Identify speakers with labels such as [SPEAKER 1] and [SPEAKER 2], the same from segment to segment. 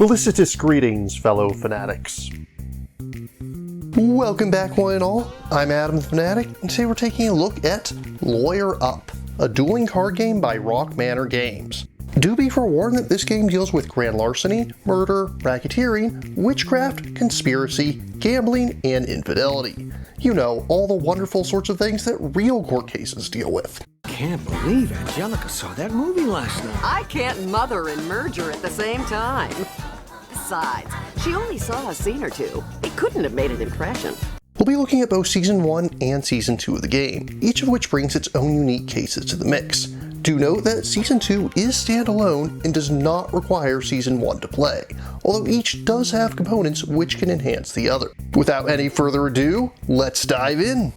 [SPEAKER 1] Felicitous greetings, fellow fanatics. Welcome back, one and all. I'm Adam the Fanatic, and today we're taking a look at Lawyer Up, a dueling card game by Rock Manor Games. Do be forewarned that this game deals with grand larceny, murder, racketeering, witchcraft, conspiracy, gambling, and infidelity. You know, all the wonderful sorts of things that real court cases deal with.
[SPEAKER 2] Can't believe Angelica saw that movie last night.
[SPEAKER 3] I can't mother and merger at the same time. Besides, she only saw a scene or two. It couldn't have made an impression.
[SPEAKER 1] We'll be looking at both Season 1 and Season 2 of the game, each of which brings its own unique cases to the mix. Do note that Season 2 is standalone and does not require Season 1 to play, although each does have components which can enhance the other. Without any further ado, let's dive in!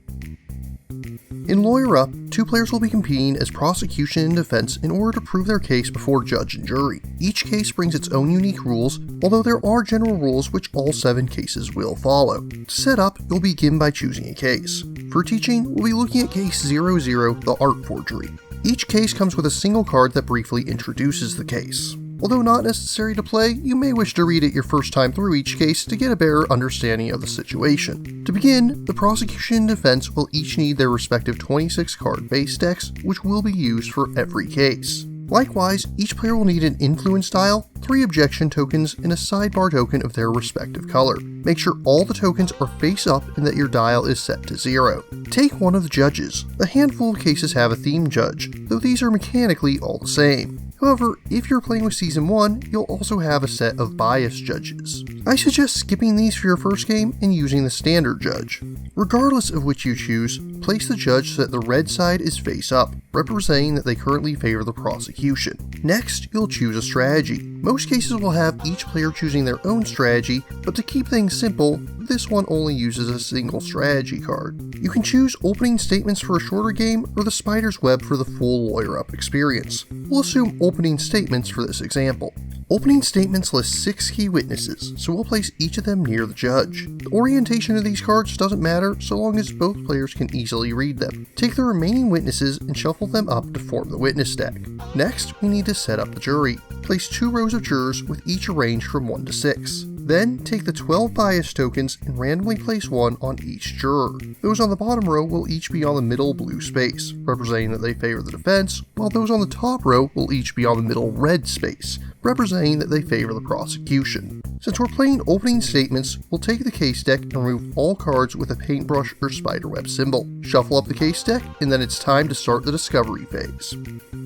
[SPEAKER 1] In Lawyer Up, two players will be competing as prosecution and defense in order to prove their case before judge and jury. Each case brings its own unique rules, although there are general rules which all 7 cases will follow. To set up, you'll begin by choosing a case. For teaching, we'll be looking at Case 00, the art forgery. Each case comes with a single card that briefly introduces the case. Although not necessary to play, you may wish to read it your first time through each case to get a better understanding of the situation. To begin, the prosecution and defense will each need their respective 26 card base decks, which will be used for every case. Likewise, each player will need an influence dial, 3 objection tokens, and a sidebar token of their respective color. Make sure all the tokens are face up and that your dial is set to 0. Take one of the judges. A handful of cases have a themed judge, though these are mechanically all the same. However, if you're playing with Season 1, you'll also have a set of biased judges. I suggest skipping these for your first game and using the standard judge. Regardless of which you choose, place the judge so that the red side is face up, representing that they currently favor the prosecution. Next, you'll choose a strategy. Most cases will have each player choosing their own strategy, but to keep things simple, this one only uses a single strategy card. You can choose opening statements for a shorter game or the spider's web for the full Lawyer Up experience. We'll assume opening statements for this example. Opening statements list 6 key witnesses, so we'll place each of them near the judge. The orientation of these cards doesn't matter so long as both players can easily read them. Take the remaining witnesses and shuffle them up to form the witness deck. Next, we need to set up the jury. Place 2 rows of jurors with each arranged from 1 to 6. Then, take the 12 bias tokens and randomly place 1 on each juror. Those on the bottom row will each be on the middle blue space, representing that they favor the defense, while those on the top row will each be on the middle red space, representing that they favor the prosecution. Since we're playing opening statements, we'll take the case deck and remove all cards with a paintbrush or spiderweb symbol. Shuffle up the case deck, and then it's time to start the discovery phase.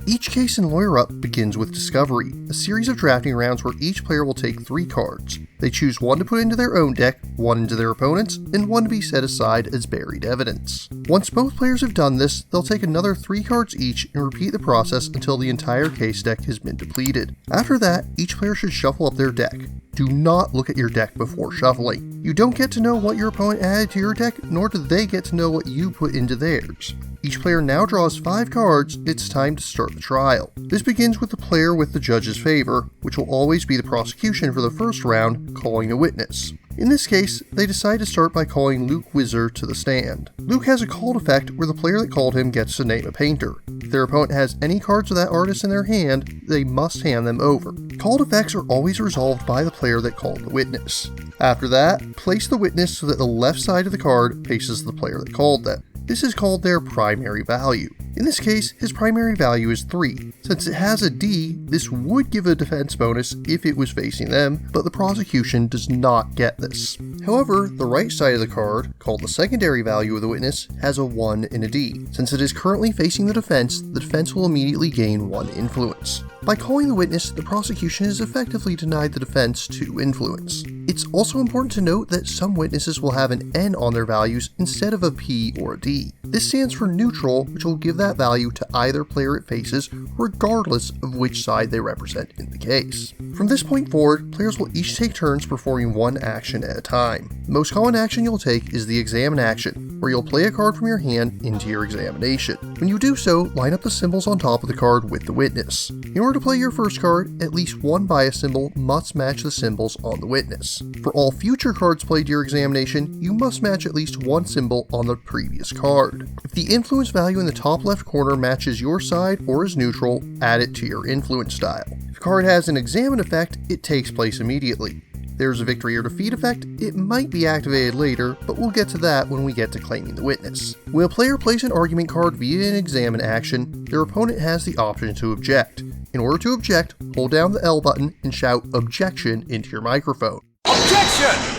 [SPEAKER 1] Each case in Lawyer Up begins with Discovery, a series of drafting rounds where each player will take 3 cards. They choose 1 to put into their own deck, 1 into their opponent's, and 1 to be set aside as buried evidence. Once both players have done this, they'll take another 3 cards each and repeat the process until the entire case deck has been depleted. After that, each player should shuffle up their deck. Do not look at your deck before shuffling. You don't get to know what your opponent added to your deck, nor do they get to know what you put into theirs. Each player now draws 5 cards, it's time to start the trial. This begins with the player with the judge's favor, which will always be the prosecution for the first round, calling a witness. In this case, they decide to start by calling Luke Wizard to the stand. Luke has a called effect where the player that called him gets to name a painter. If their opponent has any cards of that artist in their hand, they must hand them over. Called effects are always resolved by the player that called the witness. After that, place the witness so that the left side of the card faces the player that called them. This is called their primary value. In this case, his primary value is 3. Since it has a D, this would give a defense bonus if it was facing them, but the prosecution does not get this. However, the right side of the card, called the secondary value of the witness, has a 1 and a D. Since it is currently facing the defense will immediately gain 1 influence. By calling the witness, the prosecution has effectively denied the defense 2 influence. It's also important to note that some witnesses will have an N on their values instead of a P or a D. This stands for neutral, which will give that value to either player it faces, regardless of which side they represent in the case. From this point forward, players will each take turns performing 1 action at a time. The most common action you'll take is the examine action, where you'll play a card from your hand into your examination. When you do so, line up the symbols on top of the card with the witness. In order to play your first card, at least one bias symbol must match the symbols on the witness. For all future cards played to your examination, you must match at least one symbol on the previous card. If the influence value in the top left corner matches your side or is neutral, add it to your influence style. If a card has an examine effect, it takes place immediately. If there's a victory or defeat effect, it might be activated later, but we'll get to that when we get to claiming the witness. When a player plays an argument card via an examine action, their opponent has the option to object. In order to object, hold down the L button and shout "Objection" into your microphone.
[SPEAKER 2] Objection!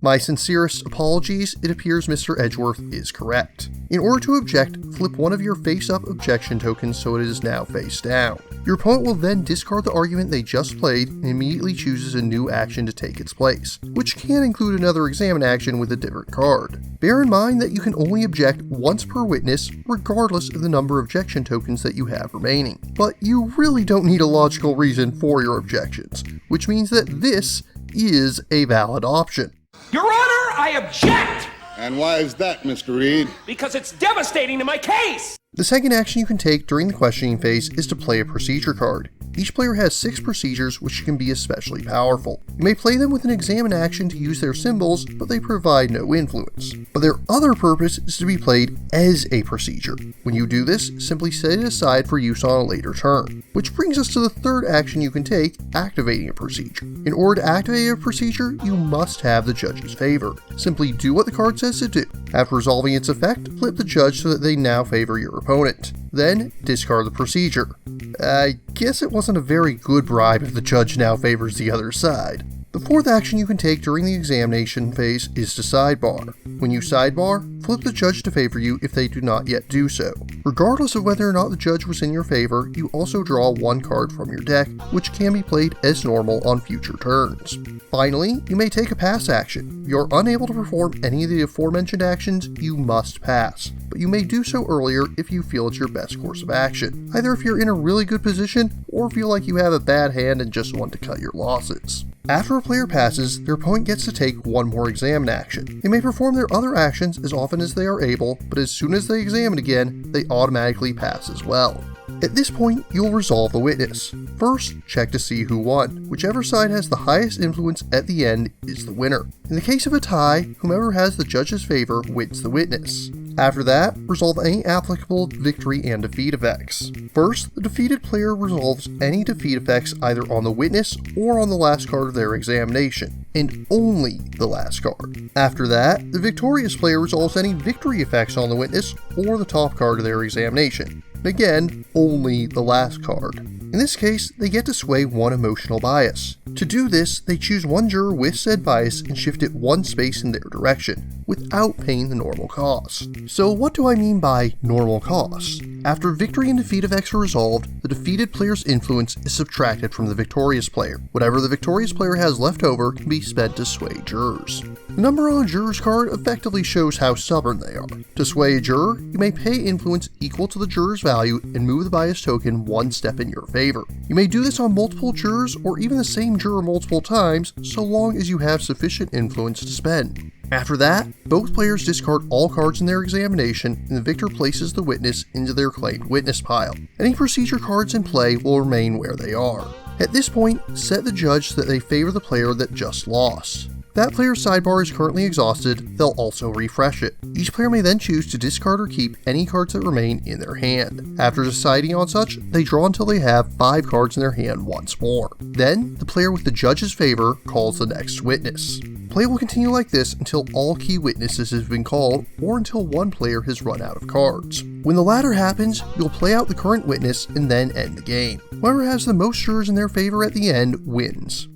[SPEAKER 1] My sincerest apologies, it appears Mr. Edgeworth is correct. In order to object, flip one of your face-up objection tokens so it is now face down. Your opponent will then discard the argument they just played and immediately chooses a new action to take its place, which can include another examine action with a different card. Bear in mind that you can only object once per witness, regardless of the number of objection tokens that you have remaining. But you really don't need a logical reason for your objections, which means that this is a valid option.
[SPEAKER 4] Your Honor, I object!
[SPEAKER 5] And why is that, Mr. Reed?
[SPEAKER 4] Because it's devastating to my case!
[SPEAKER 1] The second action you can take during the questioning phase is to play a procedure card. Each player has 6 procedures which can be especially powerful. You may play them with an examine action to use their symbols, but they provide no influence. But their other purpose is to be played as a procedure. When you do this, simply set it aside for use on a later turn. Which brings us to the third action you can take, activating a procedure. In order to activate a procedure, you must have the judge's favor. Simply do what the card says to do. After resolving its effect, flip the judge so that they now favor your opponent. Then, discard the procedure. I guess it wasn't a very good bribe if the judge now favors the other side. The fourth action you can take during the examination phase is to sidebar. When you sidebar, flip the judge to favor you if they do not yet do so. Regardless of whether or not the judge was in your favor, you also draw one card from your deck, which can be played as normal on future turns. Finally, you may take a pass action. If you are unable to perform any of the aforementioned actions, you must pass, but you may do so earlier if you feel it's your best course of action, either if you're in a really good position or feel like you have a bad hand and just want to cut your losses. After a player passes, their opponent gets to take one more examine action. They may perform their other actions as often as they are able, but as soon as they examine again, they automatically pass as well. At this point, you'll resolve the witness. First, check to see who won. Whichever side has the highest influence at the end is the winner. In the case of a tie, whomever has the judge's favor wins the witness. After that, resolve any applicable victory and defeat effects. First, the defeated player resolves any defeat effects either on the witness or on the last card of their examination, and only the last card. After that, the victorious player resolves any victory effects on the witness or the top card of their examination. Again, only the last card. In this case, they get to sway one emotional bias. To do this, they choose one juror with said bias and shift it one space in their direction, without paying the normal cost. So what do I mean by normal cost? After victory and defeat effects are resolved, the defeated player's influence is subtracted from the victorious player. Whatever the victorious player has left over can be spent to sway jurors. The number on a juror's card effectively shows how stubborn they are. To sway a juror, you may pay influence equal to the juror's value and move the bias token one step in your favor. You may do this on multiple jurors or even the same juror multiple times, so long as you have sufficient influence to spend. After that, both players discard all cards in their examination and the victor places the witness into their claimed witness pile. Any procedure cards in play will remain where they are. At this point, set the judge so that they favor the player that just lost. If that player's sidebar is currently exhausted, they'll also refresh it. Each player may then choose to discard or keep any cards that remain in their hand. After deciding on such, they draw until they have 5 cards in their hand once more. Then, the player with the judge's favor calls the next witness. Play will continue like this until all key witnesses have been called or until one player has run out of cards. When the latter happens, you'll play out the current witness and then end the game. Whoever has the most jurors in their favor at the end wins.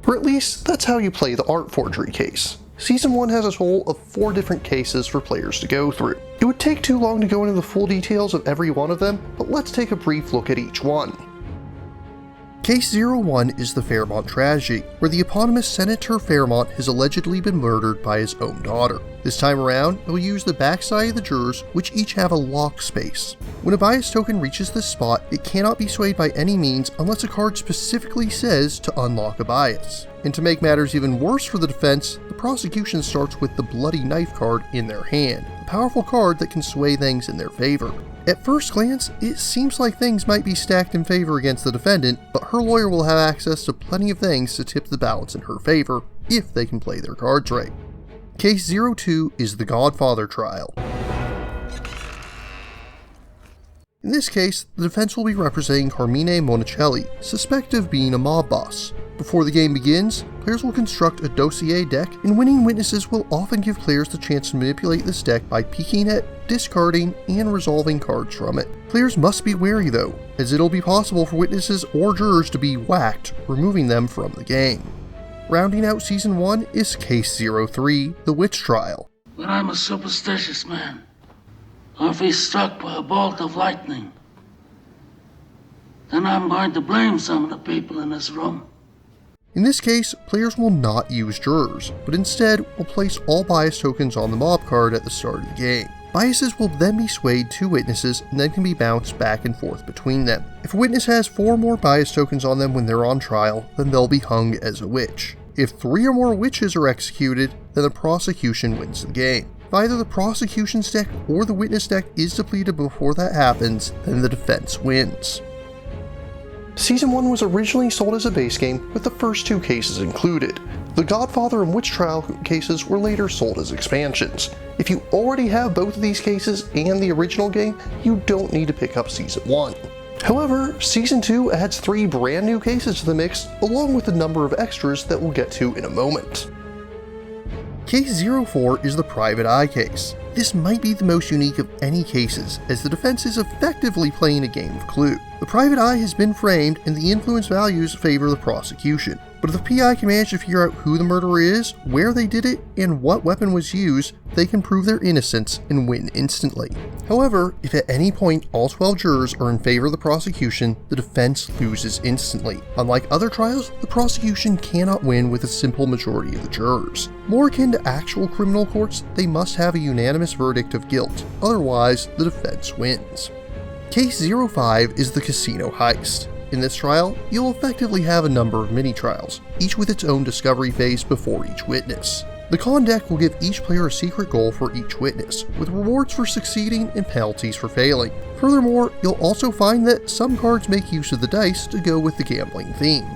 [SPEAKER 1] Or at least, that's how you play the art forgery case. Season 1 has a total of 4 different cases for players to go through. It would take too long to go into the full details of every one of them, but let's take a brief look at each one. Case 01 is the Fairmont tragedy, where the eponymous Senator Fairmont has allegedly been murdered by his own daughter. This time around, it will use the backside of the jurors, which each have a lock space. When a bias token reaches this spot, it cannot be swayed by any means unless a card specifically says to unlock a bias. And to make matters even worse for the defense, the prosecution starts with the bloody knife card in their hand, a powerful card that can sway things in their favor. At first glance, it seems like things might be stacked in favor against the defendant, but her lawyer will have access to plenty of things to tip the balance in her favor, if they can play their cards right. Case 02 is the Godfather trial. In this case, the defense will be representing Carmine Monicelli, suspected of being a mob boss. Before the game begins, players will construct a dossier deck, and winning witnesses will often give players the chance to manipulate this deck by peeking at, discarding, and resolving cards from it. Players must be wary though, as it'll be possible for witnesses or jurors to be whacked, removing them from the game. Rounding out Season 1 is Case 03, the Witch Trial.
[SPEAKER 6] When I'm a superstitious man, or if he's struck by a bolt of lightning, then I'm going to blame some of the people in this room.
[SPEAKER 1] In this case, players will not use jurors, but instead will place all bias tokens on the mob card at the start of the game. Biases will then be swayed to witnesses and then can be bounced back and forth between them. If a witness has 4 more bias tokens on them when they're on trial, then they'll be hung as a witch. If 3 or more witches are executed, then the prosecution wins the game. If either the prosecution's deck or the witness deck is depleted before that happens, then the defense wins. Season 1 was originally sold as a base game with the first 2 cases included. The Godfather and Witch Trial cases were later sold as expansions. If you already have both of these cases and the original game, you don't need to pick up Season 1. However, Season 2 adds 3 brand new cases to the mix, along with a number of extras that we'll get to in a moment. Case 04 is the Private Eye case. This might be the most unique of any cases, as the defense is effectively playing a game of Clue. The Private Eye has been framed and the influence values favor the prosecution. But if the PI can manage to figure out who the murderer is, where they did it, and what weapon was used, they can prove their innocence and win instantly. However, if at any point all 12 jurors are in favor of the prosecution, the defense loses instantly. Unlike other trials, the prosecution cannot win with a simple majority of the jurors. More akin to actual criminal courts, they must have a unanimous verdict of guilt, otherwise the defense wins. Case 05 is the Casino Heist. In this trial, you'll effectively have a number of mini-trials, each with its own discovery phase before each witness. The con deck will give each player a secret goal for each witness, with rewards for succeeding and penalties for failing. Furthermore, you'll also find that some cards make use of the dice to go with the gambling theme.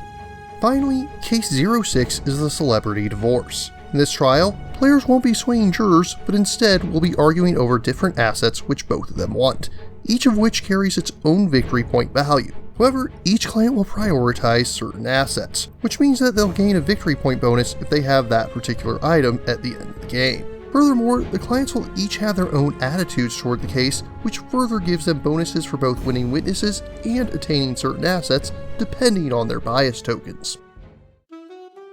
[SPEAKER 1] Finally, Case 06 is the Celebrity Divorce. In this trial, players won't be swaying jurors, but instead will be arguing over different assets which both of them want, each of which carries its own victory point value. However, each client will prioritize certain assets, which means that they'll gain a victory point bonus if they have that particular item at the end of the game. Furthermore, the clients will each have their own attitudes toward the case, which further gives them bonuses for both winning witnesses and attaining certain assets, depending on their bias tokens.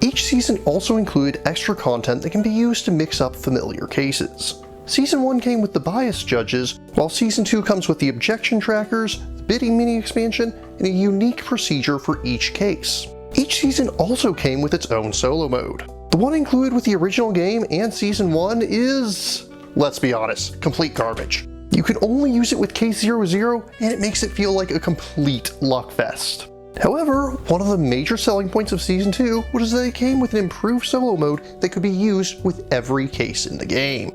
[SPEAKER 1] Each season also included extra content that can be used to mix up familiar cases. Season 1 came with the bias judges, while Season 2 comes with the objection trackers, the bidding mini-expansion, and a unique procedure for each case. Each season also came with its own solo mode. The one included with the original game and Season 1 is, let's be honest, complete garbage. You can only use it with Case 00, and it makes it feel like a complete luck fest. However, one of the major selling points of Season 2 was that it came with an improved solo mode that could be used with every case in the game.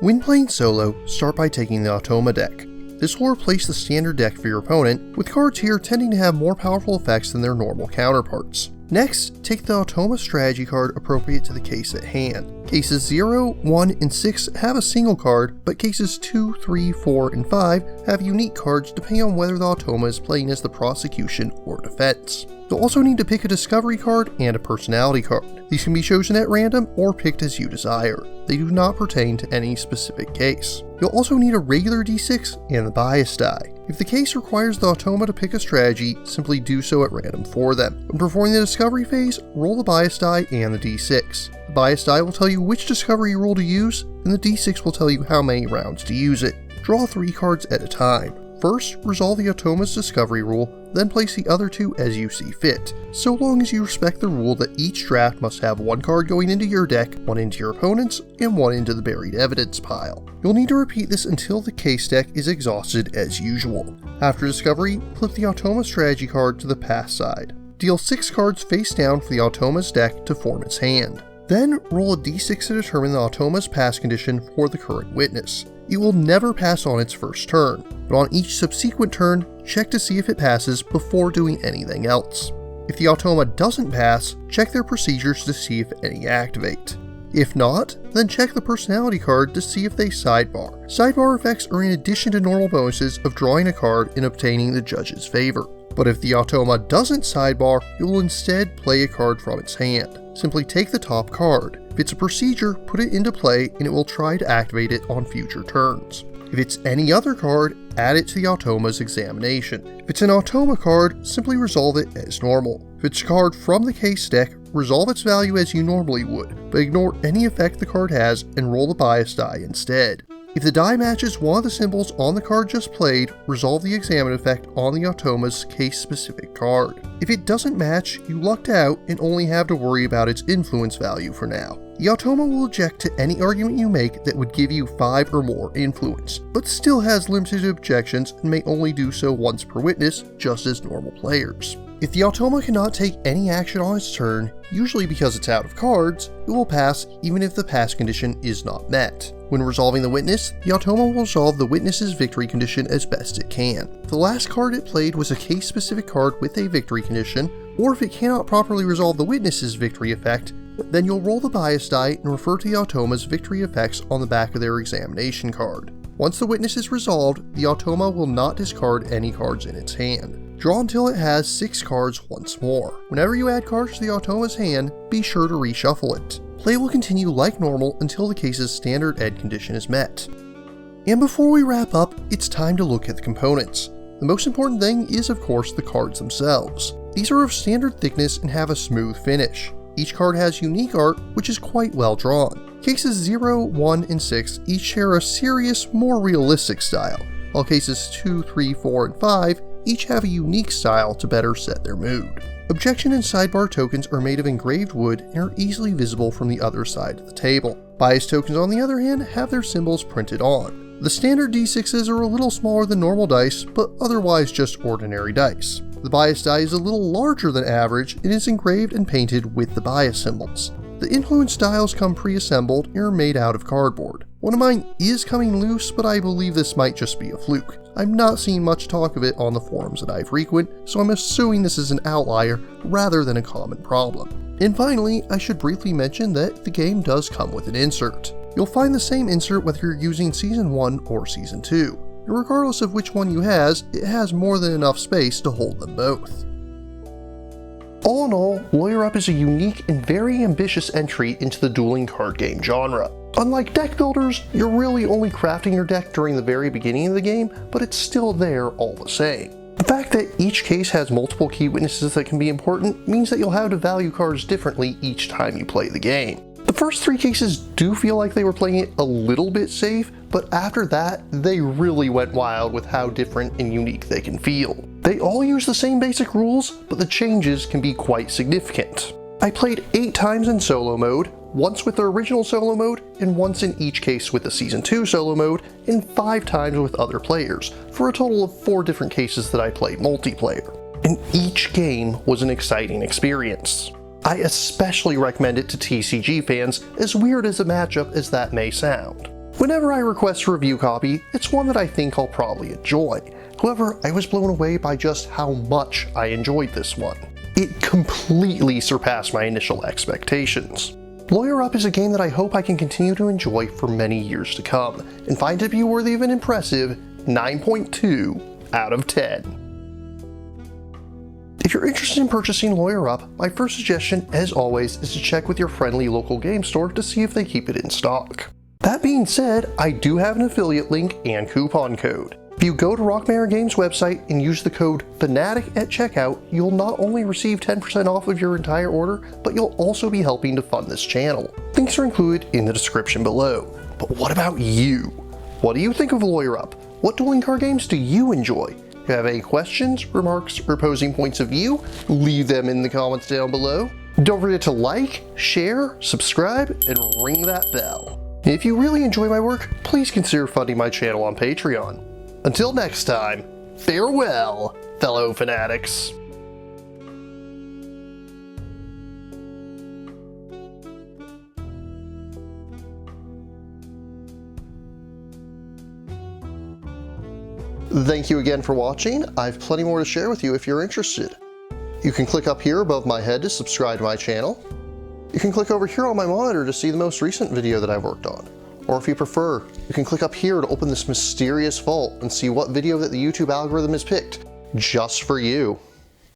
[SPEAKER 1] When playing solo, start by taking the Automa deck. This will replace the standard deck for your opponent, with cards here tending to have more powerful effects than their normal counterparts. Next, take the Automa strategy card appropriate to the case at hand. Cases 0, 1, and 6 have a single card, but cases 2, 3, 4, and 5 have unique cards depending on whether the Automa is playing as the prosecution or defense. You'll also need to pick a discovery card and a personality card. These can be chosen at random or picked as you desire. They do not pertain to any specific case. You'll also need a regular d6 and the bias die. If the case requires the Automa to pick a strategy, simply do so at random for them. When performing the discovery phase, roll the bias die and the d6. The bias die will tell you which discovery roll to use, and the d6 will tell you how many rounds to use it. Draw 3 cards at a time. First, resolve the Automa's discovery rule, then place the other two as you see fit, so long as you respect the rule that each draft must have one card going into your deck, one into your opponent's, and one into the buried evidence pile. You'll need to repeat this until the case deck is exhausted as usual. After discovery, flip the Automa strategy card to the pass side. Deal 6 cards face down for the Automa's deck to form its hand. Then roll a d6 to determine the Automa's pass condition for the current witness. It will never pass on its first turn, but on each subsequent turn, check to see if it passes before doing anything else. If the Automa doesn't pass, check their procedures to see if any activate. If not, then check the personality card to see if they sidebar. Sidebar effects are in addition to normal bonuses of drawing a card and obtaining the judge's favor. But if the Automa doesn't sidebar, you will instead play a card from its hand. Simply take the top card. If it's a procedure, put it into play and it will try to activate it on future turns. If it's any other card, add it to the Automa's examination. If it's an Automa card, simply resolve it as normal. If it's a card from the case deck, resolve its value as you normally would, but ignore any effect the card has and roll the bias die instead. If the die matches one of the symbols on the card just played, resolve the examine effect on the Automa's case-specific card. If it doesn't match, you lucked out and only have to worry about its influence value for now. The Automa will object to any argument you make that would give you 5 or more influence, but still has limited objections and may only do so once per witness, just as normal players. If the Automa cannot take any action on its turn, usually because it's out of cards, it will pass even if the pass condition is not met. When resolving the witness, the Automa will resolve the witness's victory condition as best it can. If the last card it played was a case-specific card with a victory condition, or if it cannot properly resolve the witness's victory effect, then you'll roll the bias die and refer to the Automa's victory effects on the back of their examination card. Once the witness is resolved, the Automa will not discard any cards in its hand. Draw until it has 6 cards once more. Whenever you add cards to the Automa's hand, be sure to reshuffle it. Play will continue like normal until the case's standard end condition is met. And before we wrap up, it's time to look at the components. The most important thing is of course the cards themselves. These are of standard thickness and have a smooth finish. Each card has unique art, which is quite well drawn. Cases 0, 1, and 6 each share a serious, more realistic style, while cases 2, 3, 4, and 5 each have a unique style to better set their mood. Objection and sidebar tokens are made of engraved wood and are easily visible from the other side of the table. Bias tokens on the other hand have their symbols printed on. The standard d6s are a little smaller than normal dice, but otherwise just ordinary dice. The bias die is a little larger than average and is engraved and painted with the bias symbols. The influence dials come pre-assembled and are made out of cardboard. One of mine is coming loose, but I believe this might just be a fluke. I'm not seeing much talk of it on the forums that I frequent, so I'm assuming this is an outlier rather than a common problem. And finally, I should briefly mention that the game does come with an insert. You'll find the same insert whether you're using Season 1 or Season 2. And regardless of which one you has, it has more than enough space to hold them both. All in all, Lawyer Up is a unique and very ambitious entry into the dueling card game genre. Unlike deck builders, you're really only crafting your deck during the very beginning of the game, but it's still there all the same. The fact that each case has multiple key witnesses that can be important means that you'll have to value cards differently each time you play the game. The first 3 cases do feel like they were playing it a little bit safe, but after that, they really went wild with how different and unique they can feel. They all use the same basic rules, but the changes can be quite significant. I played 8 times in solo mode, once with the original solo mode, and once in each case with the Season 2 solo mode, and 5 times with other players, for a total of 4 different cases that I played multiplayer. And each game was an exciting experience. I especially recommend it to TCG fans, as weird as a matchup as that may sound. Whenever I request a review copy, it's one that I think I'll probably enjoy. However, I was blown away by just how much I enjoyed this one. It completely surpassed my initial expectations. Lawyer Up is a game that I hope I can continue to enjoy for many years to come, and find to be worthy of an impressive 9.2 out of 10. If you're interested in purchasing Lawyer Up, my first suggestion, as always, is to check with your friendly local game store to see if they keep it in stock. That being said, I do have an affiliate link and coupon code. If you go to Rock Manor Games website and use the code FANATIC at checkout, you'll not only receive 10% off of your entire order, but you'll also be helping to fund this channel. Links are included in the description below. But what about you? What do you think of Lawyer Up? What dueling card games do you enjoy? If you have any questions, remarks, or opposing points of view, leave them in the comments down below. Don't forget to like, share, subscribe, and ring that bell. If you really enjoy my work, please consider funding my channel on Patreon. Until next time, farewell, fellow fanatics. Thank you again for watching. I have plenty more to share with you if you're interested. You can click up here above my head to subscribe to my channel. You can click over here on my monitor to see the most recent video that I've worked on. Or if you prefer, you can click up here to open this mysterious vault and see what video that the YouTube algorithm has picked just for you.